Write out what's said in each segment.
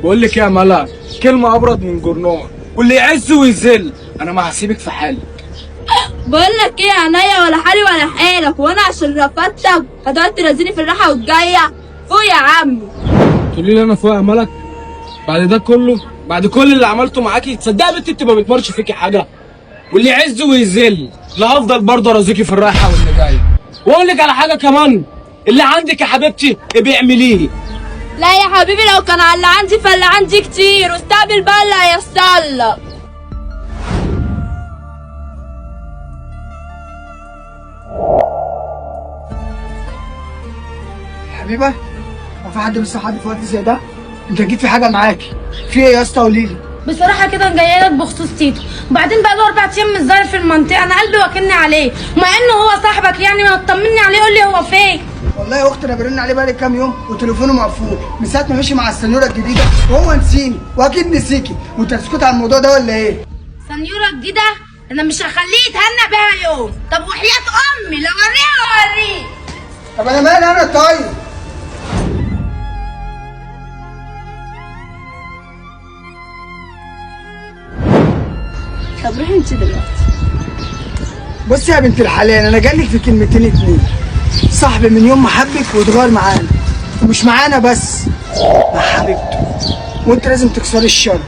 بقول لك يا ملا، كلمه ابرد من جرنان، واللي يعز ويذل انا ما هسيبك في حالك. بقول لك ايه يا عينيا، ولا حالي ولا حالك، وانا عشان رفضتك هتقعد ترازيني في الراحه والجايه؟ فوق يا عمي. تقولي لي انا فوق يا ملك؟ بعد ده كله، بعد كل اللي عملته معاكي، تصدقي يا بنتي انت ما بتمرش فيكي حاجه؟ واللي يعز ويذل لا هفضل برضه ارازيكي في الرايحه واللي جايه. واقول لك على حاجه كمان، اللي عندك يا حبيبتي ابقي اعمليه. لا يا حبيبي، لو كان على اللي عندي فاللي عندي كتير، واستقبل بقى اللي هيحصل لك. حبيبه، هو في حد بيصحى حد في وقت زي ده؟ انت جيت في حاجه معاكي؟ في ايه يا اسطى؟ قولي لي. بصراحه كده انا جايه لك بخصوص تيتو، وبعدين بقى له 4 ايام مش ظاهر في المنطقه، انا قلبي واكلني عليه، ومع انه هو صاحبك يعني ما تطمني عليه، قول لي هو فين؟ والله يا اختي انا برن عليه بقالي كام يوم وتليفونه مقفول من ساعه ما مشي مع السنيوره الجديده، وهو نسيني واكيد نسيكي، وانت هتسكت على الموضوع ده ولا ايه؟ سنيوره جديده؟ انا مش هخليه يتهنى بيها يوم. طب وحياه امي لو اوريه. طب انا مالي انا طيب؟ طب روحي انت دلوقتي. بصي يا بنت الحلال، انا جايلك في كلمتين اتنين. صاحبي من يوم ما حبك واتغير معانا، ومش معانا بس، مع حبيبته، وانت لازم تكسري الشر،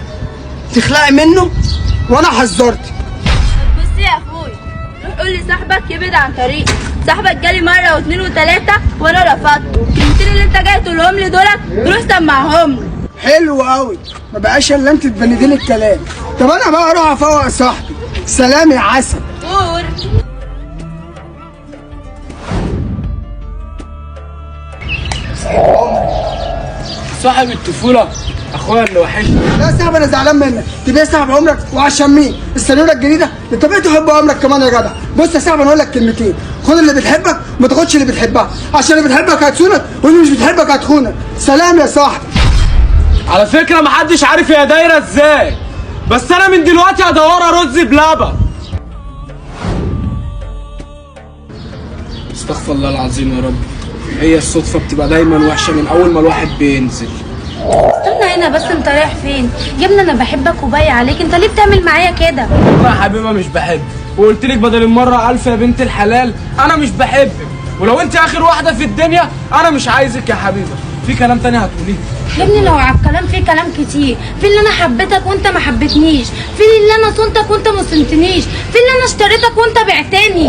تخلعي منه، وانا حذرتك. بصي يا اخوي، روح قول لصاحبك يبعد عن طريقي. صاحبك جالي مره واثنين وثلاثه وانا رفضته، الكلمتين اللي انت جاي تقولهم لي دولت روح سمعهم له. حلو قوي، ما بقاش الا انت تبندين الكلام. طب انا بقى اروح افوق صاحبي. سلام يا عسل. قول. صاحب الطفوله، اخويا اللي وحشني. لا يا صاحبي انا زعلان منك، تبقى صاحب عمرك وعشان مين؟ السنيوره الجديده؟ انت بقيت تحب عمرك كمان يا جدع. بص يا صاحبي انا اقول لك كلمتين، خد اللي بتحبك وما تاخدش اللي بتحبها، عشان اللي بتحبك هتخونك واللي مش بتحبك هتخونك. سلام يا صاحبي. على فكره محدش عارف هي دايره ازاي، بس انا من دلوقتي هدورها رز بلبن. استغفر الله العظيم يا رب، هي الصدفه بتبقى دايما وحشه من اول ما الواحد بينزل. استنى هنا بس، انت رايح فين؟ يا ابني انا بحبك وباقي عليك، انت ليه بتعمل معايا كده؟ انا يا حبيبه مش بحب، وقلت لك بدل المره 1000 يا بنت الحلال انا مش بحبك، ولو انت اخر واحده في الدنيا انا مش عايزك يا حبيبه. في كلام تاني هتقوليه؟ يا ابني لو على الكلام في كلام كتير، في اللي انا حبيتك وانت ما حبيتنيش، في اللي انا صنتك وانت ما صنتنيش، في اللي انا اشتريتك وانت بعتني.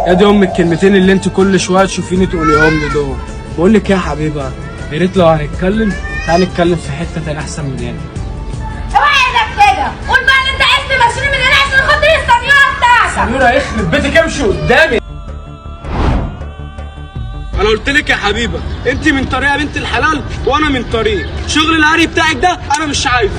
يا دي ام الكلمتين اللي انت كل شويه تشوفيني تقوليهم لي دول. بقول لك يا حبيبه، يا ريت لو هنتكلم تعالى نتكلم في حته تاني احسن من هنا. اوعى ايدك كده، قول بقى ان انت عايز تمشيني من هنا عشان خاطر السنيوره بتاعتك. سنيوره يخرب بيتك، امشي قدامي. انا قلت لك يا حبيبه، انت من طريقه بنت الحلال وانا من طريق شغل العري بتاعك ده انا مش عايزه.